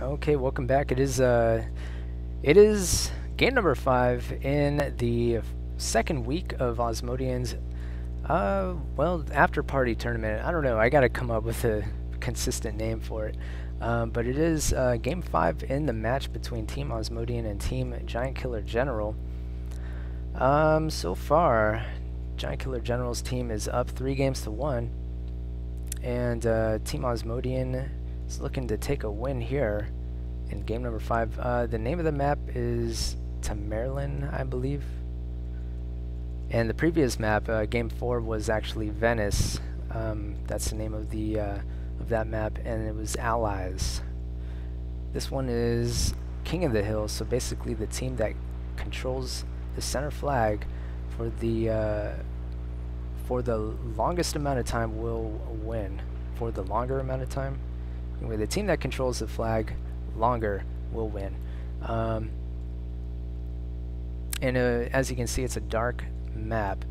Okay, welcome back. It is game number 5 in the second week of Osmodian's well, after party tournament. I don't know. I got to come up with a consistent name for it. But it is game 5 in the match between Team Osmodian and Team Giant Killer General. So far, Giant Killer General's team is up 3-1, and Team Osmodian is looking to take a win here in game number 5. The name of the map is Tamerlan, I believe. And the previous map, game 4, was actually Venice. That's the name of the of that map, and it was Allies. This one is King of the Hill, so basically the team that controls the center flag for the longest amount of time will win. For the longer amount of time, anyway, the team that controls the flag longer will win. And as you can see, it's a dark map.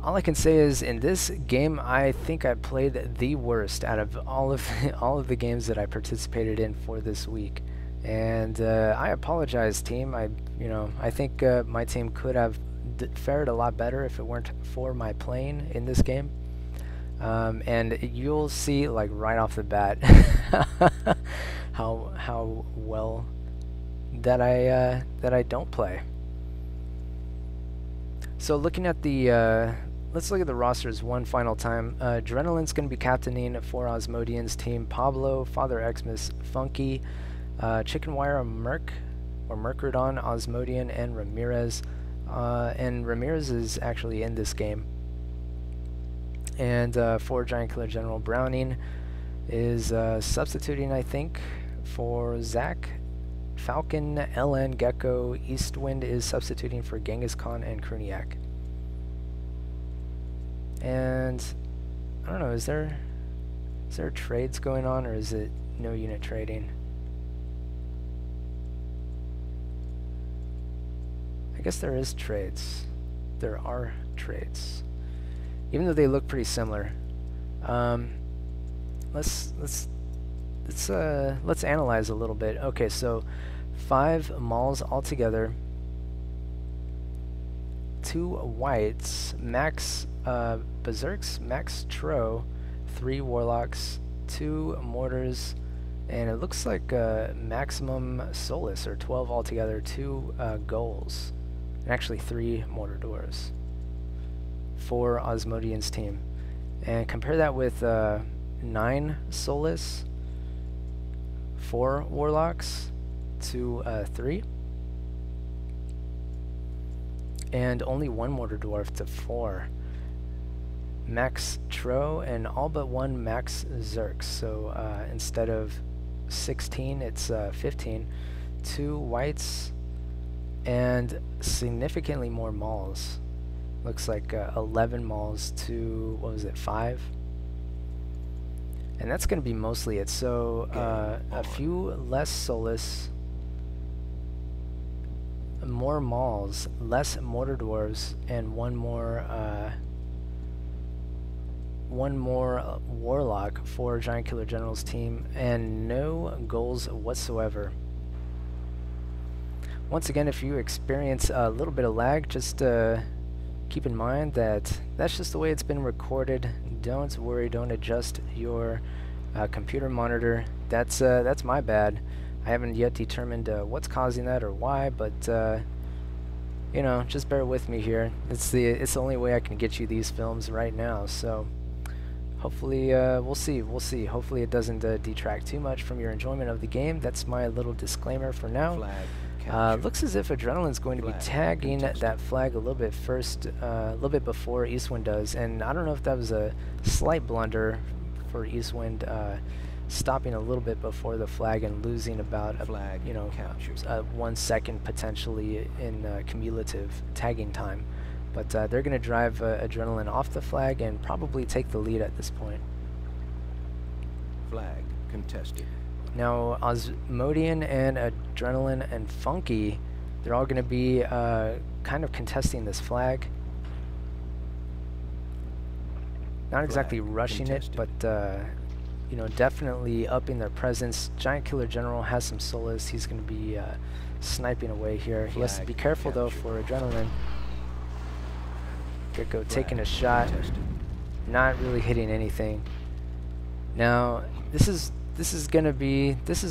All I can say is, in this game, I think I played the worst out of all of the games that I participated in for this week. And I apologize, team. I think my team could have fared a lot better if it weren't for my playing in this game. And you'll see, like, right off the bat how well that I don't play. So looking at the let's look at the rosters one final time. Adrenaline's going to be captaining for Osmodian's team. Pablo, Father Xmas, Funky, Chicken Wire, Mercredon, Osmodian, and Ramirez. And Ramirez is actually in this game. And for Giant Killer General, Browning is substituting, I think, for Zach. Falcon, LN, Gecko, Eastwind is substituting for Genghis Khan and Kruniak. And I don't know, is there trades going on, or is it no unit trading? I guess there is trades. There are trades, even though they look pretty similar. Let's analyze a little bit. Okay, so 5 mauls altogether, 2 whites, max berserks, max tro, 3 warlocks, 2 mortars, and it looks like maximum solace, or 12 altogether, 2 goals, and actually 3 mortar doors for Osmodian's team. And compare that with 9 solace, 4 warlocks to 3, and only 1 mortar dwarf to 4. Max tro and all but 1 max zerks. So instead of 16, it's 15. 2 whites and significantly more mauls. Looks like 11 mauls to, what was it, 5? And that's going to be mostly it. So a few less solace, more mauls, less mortar dwarves, and one more warlock for Giant Killer General's team, and no goals whatsoever. Once again, if you experience a little bit of lag, just keep in mind that that's just the way it's been recorded. Don't worry, don't adjust your computer monitor. That's my bad. I haven't yet determined what's causing that or why, but you know, just bear with me here. It's the only way I can get you these films right now. So hopefully we'll see. Hopefully it doesn't detract too much from your enjoyment of the game. That's my little disclaimer for now. Looks as if Adrenaline's going to be tagging that flag a little bit first, a little bit before Eastwind does, and I don't know if that was a slight blunder for Eastwind, stopping a little bit before the flag and losing about 1 second potentially in cumulative tagging time. But they're going to drive Adrenaline off the flag and probably take the lead at this point. Flag contested. Now, Osmodian and Adrenaline and Funky, they're all going to be kind of contesting this flag. Not exactly rushing it, but you know, definitely upping their presence. Giant Killer General has some solace. He's going to be sniping away here. He has to be careful though for Adrenaline. Gecko taking a shot, not really hitting anything. Now this is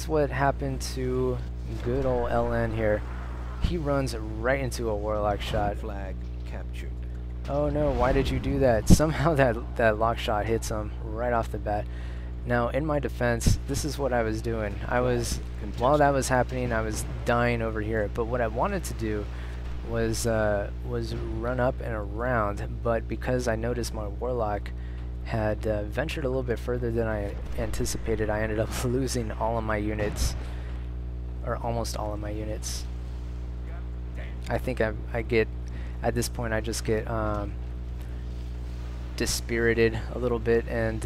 what happened to good old LN here. He runs right into a Warlock shot. Flag captured. Oh no, why did you do that? Somehow that lock shot hits him right off the bat. Now in my defense, this is what I was doing. While that was happening, I was dying over here. But what I wanted to do was run up and around, but because I noticed my Warlock had ventured a little bit further than I anticipated, I ended up losing all of my units, or almost all of my units. I think I get, at this point I just get dispirited a little bit and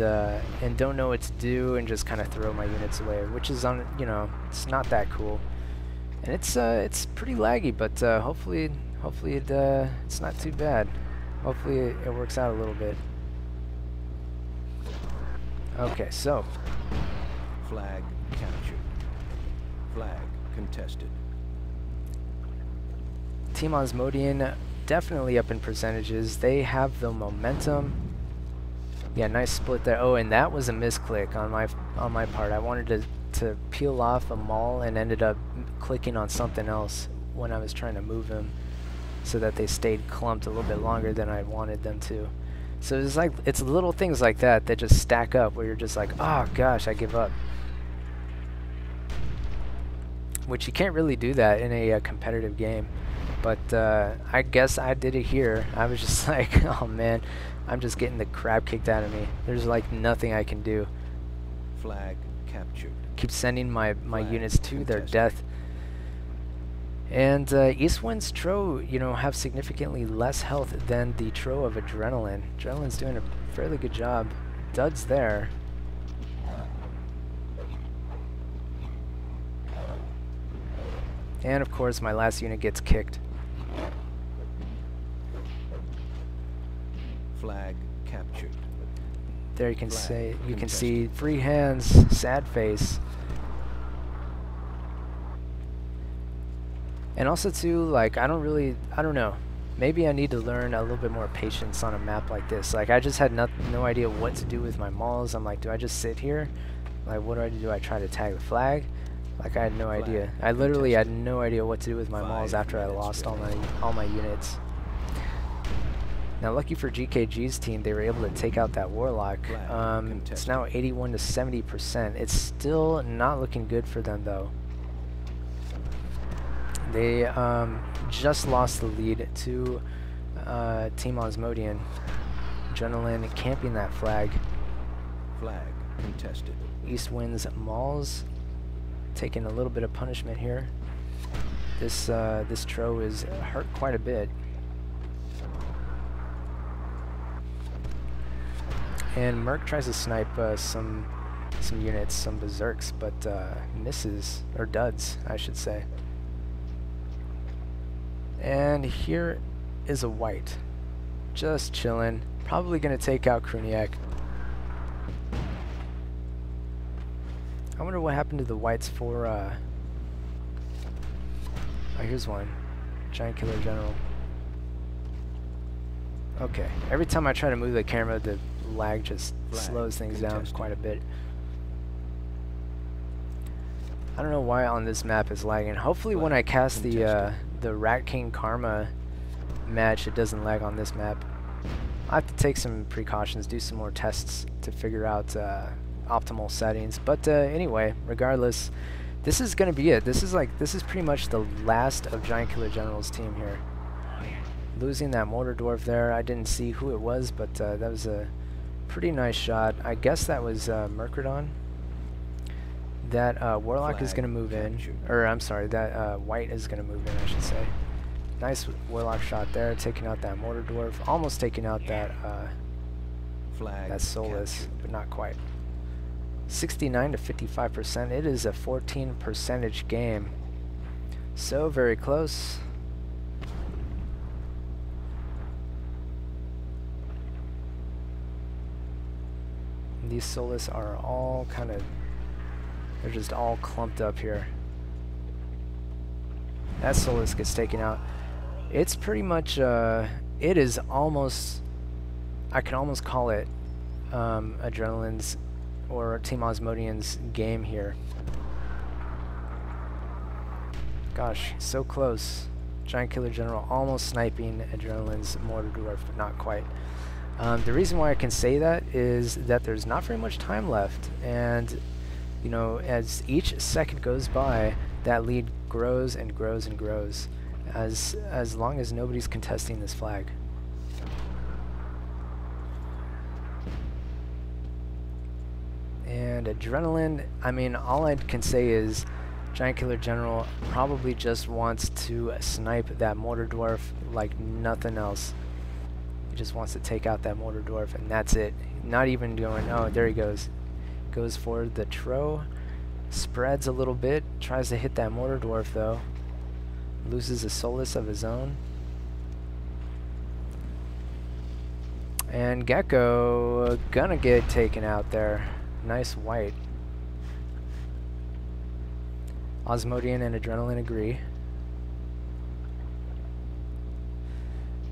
don't know what to do and just kind of throw my units away, which is you know, it's not that cool. And it's pretty laggy, but hopefully it's not too bad. Hopefully it works out a little bit. Okay, so Flag captured. Flag contested. Team Asmodian definitely up in percentages. They have the momentum. Yeah, nice split there. Oh, and that was a misclick on my part. I wanted to peel off a Maul and ended up clicking on something else when I was trying to move him, so that they stayed clumped a little bit longer than I wanted them to. So it's little things like that that just stack up where you're just like, oh gosh, I give up. Which you can't really do that in a competitive game. But I guess I did it here. I was just like, oh man, I'm just getting the crap kicked out of me. There's like nothing I can do. Flag captured. Keep sending my units to their death. And Eastwind's Tro, you know, have significantly less health than the Tro of Adrenaline. Adrenaline's doing a fairly good job. Duds there. And of course my last unit gets kicked. Flag captured. There you can see free hands, sad face. And also too, like, I don't know. Maybe I need to learn a little bit more patience on a map like this. Like, I just had no idea what to do with my mauls. I'm like, do I just sit here? Like, what do I do? Do I try to tag the flag? Like, I had no idea. I literally had no idea what to do with my mauls after I lost all my units. Now, lucky for GKG's team, they were able to take out that Warlock. It's now 81 to 70%. It's still not looking good for them, though. They just lost the lead to Team Asmodian. Adrenaline camping that flag. Flag contested. Eastwind's Mauls taking a little bit of punishment here. This Tro is hurt quite a bit. And Merc tries to snipe some units, some berserks, but misses, or duds, I should say. And here is a white, just chilling, probably gonna take out Kruniak. I wonder what happened to the whites for oh, here's one. Giant Killer General. Okay, every time I try to move the camera, the lag just slows things down quite a bit. I don't know why on this map it's lagging. Hopefully when I cast the Rat King Karma match, it doesn't lag on this map. I have to take some precautions, do some more tests to figure out optimal settings. But anyway, regardless, this is gonna be it. This is pretty much the last of Giant Killer General's team here. Losing that Mortar Dwarf there, I didn't see who it was, but that was a pretty nice shot. I guess that was Mercredon. That Warlock is going to move in, or I'm sorry, that White is going to move in, I should say. Nice Warlock shot there, taking out that Mortar Dwarf, almost taking out that Soulless, but not quite. 69 to 55%. It is a 14% game, so very close. These Solus are all kind of, they're just all clumped up here. That Solus gets taken out. It's pretty much, it is almost, I can almost call it Adrenaline's or Team Osmodian's game here. Gosh, so close. Giant Killer General almost sniping Adrenaline's Mortar Dwarf, but not quite. The reason why I can say that is that there's not very much time left, and you know, as each second goes by, that lead grows and grows and grows, as long as nobody's contesting this flag. And Adrenaline, I mean, all I can say is Giant Killer General probably just wants to snipe that Mortar Dwarf like nothing else. He just wants to take out that Mortar Dwarf, and that's it. Not even going, oh, there he goes. Goes for the Tro, spreads a little bit, tries to hit that Mortar Dwarf though. Loses a Solus of his own. And Gecko gonna get taken out there. Nice white. Osmodian and Adrenaline agree.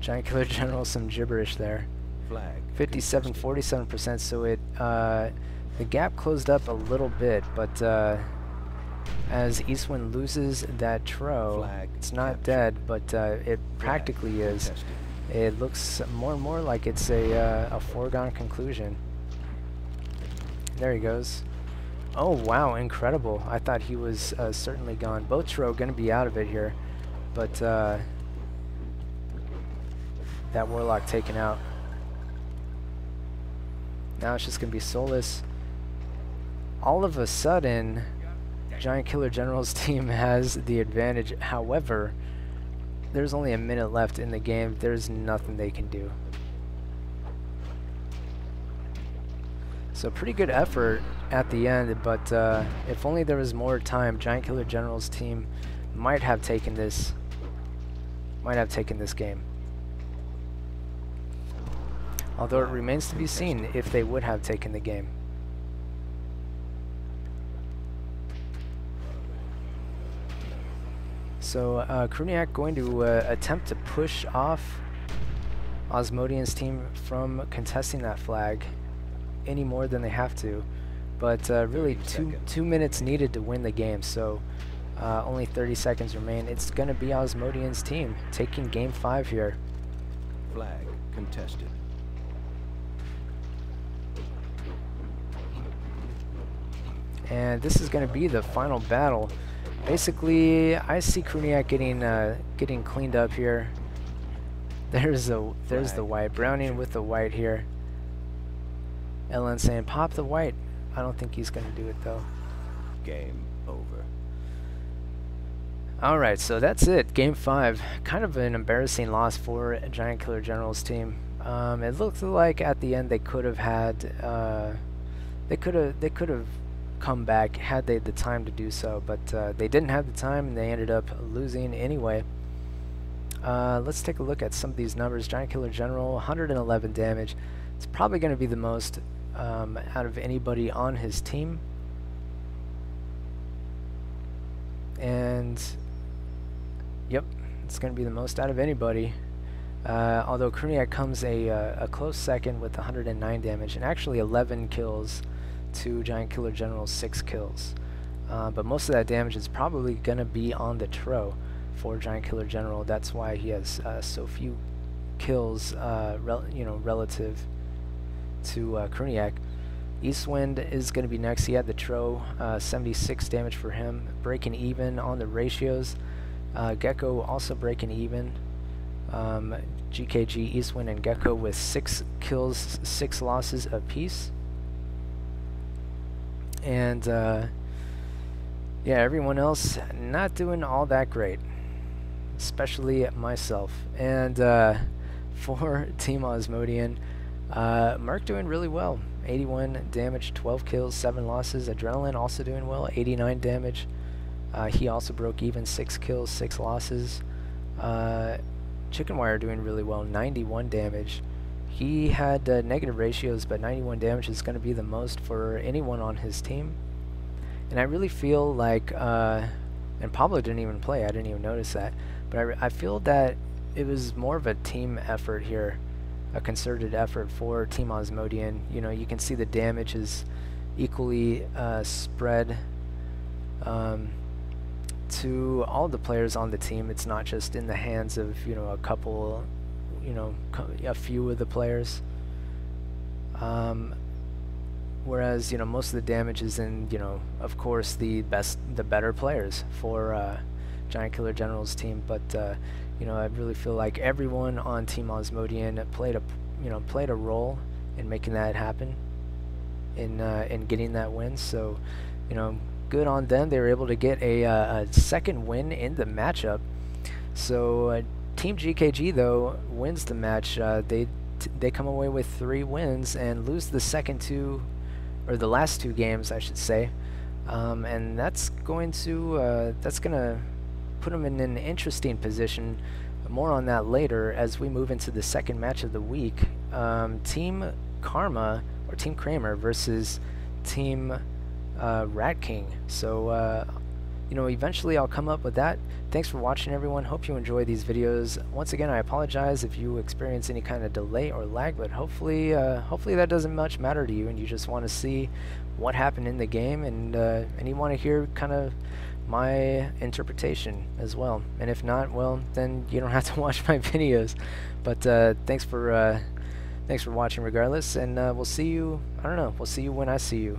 Giant Killer General, some gibberish there. Flag 57, 47%, so it, the gap closed up a little bit, but as Eastwind loses that Tro, Flag it's not captured. dead, but it practically is. contested. It looks more and more like it's a foregone conclusion. There he goes. Oh wow, incredible. I thought he was certainly gone. Both Tro gonna be out of it here, but that Warlock taken out. Now it's just gonna be Solus. All of a sudden, Giant Killer General's team has the advantage. However, there's only a minute left in the game. There's nothing they can do. So pretty good effort at the end, but if only there was more time, Giant Killer General's team might have taken this game. Although it remains to be seen if they would have taken the game. So Kruniak going to attempt to push off Osmodian's team from contesting that flag any more than they have to, but really two minutes needed to win the game, so only 30 seconds remain. It's going to be Osmodian's team taking game 5 here. Flag contested. And this is going to be the final battle. Basically, I see Kruniak getting cleaned up here. There's the white. Browning with the white here. Ellen saying, pop the white. I don't think he's going to do it, though. Game over. Alright, so that's it. Game 5. Kind of an embarrassing loss for Giant Killer General's team. It looked like at the end they could have had... They could have come back had they the time to do so, but they didn't have the time and they ended up losing anyway. Let's take a look at some of these numbers. Giant Killer General, 111 damage. It's probably going to be the most out of anybody on his team. And yep, it's going to be the most out of anybody. Although Kruniak comes a close second with 109 damage, and actually 11 kills to Giant Killer General's 6 kills. But most of that damage is probably going to be on the Tro for Giant Killer General. That's why he has so few kills, relative to Kruniak. Eastwind is going to be next. He had the Tro, 76 damage for him, breaking even on the ratios. Gecko also breaking even. GKG, Eastwind, and Gecko with 6 kills, 6 losses apiece. And yeah, everyone else not doing all that great, especially myself. And for Team Osmodian, Merc doing really well. 81 damage, 12 kills, 7 losses. Adrenaline also doing well, 89 damage. He also broke even, 6 kills, 6 losses. Chicken Wire doing really well, 91 damage. He had negative ratios, but 91 damage is going to be the most for anyone on his team. And I really feel like, and Pablo didn't even play, I didn't even notice that, but I feel that it was more of a team effort here, a concerted effort for Team Osmodian. You know, you can see the damage is equally spread to all the players on the team. It's not just in the hands of, you know, a couple, you know, a few of the players. Whereas, you know, most of the damage is in, you know, of course, the better players for Giant Killer General's team. But you know, I really feel like everyone on Team Osmodian played a role in making that happen, in getting that win. So, you know, good on them. They were able to get a second win in the matchup. So Team GKG though wins the match. They come away with 3 wins and lose the second 2. Or the last 2 games, I should say, and that's gonna put them in an interesting position. More on that later as we move into the second match of the week. Team Karma or Team Kramer versus Team Rat King. So you know, eventually I'll come up with that. Thanks for watching, everyone. Hope you enjoy these videos. Once again, I apologize if you experience any kind of delay or lag, but hopefully that doesn't much matter to you, and you just want to see what happened in the game, and you want to hear kind of my interpretation as well. And if not, well, then you don't have to watch my videos. But thanks for watching regardless, and we'll see you. I don't know. We'll see you when I see you.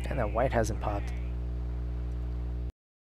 And that white hasn't popped.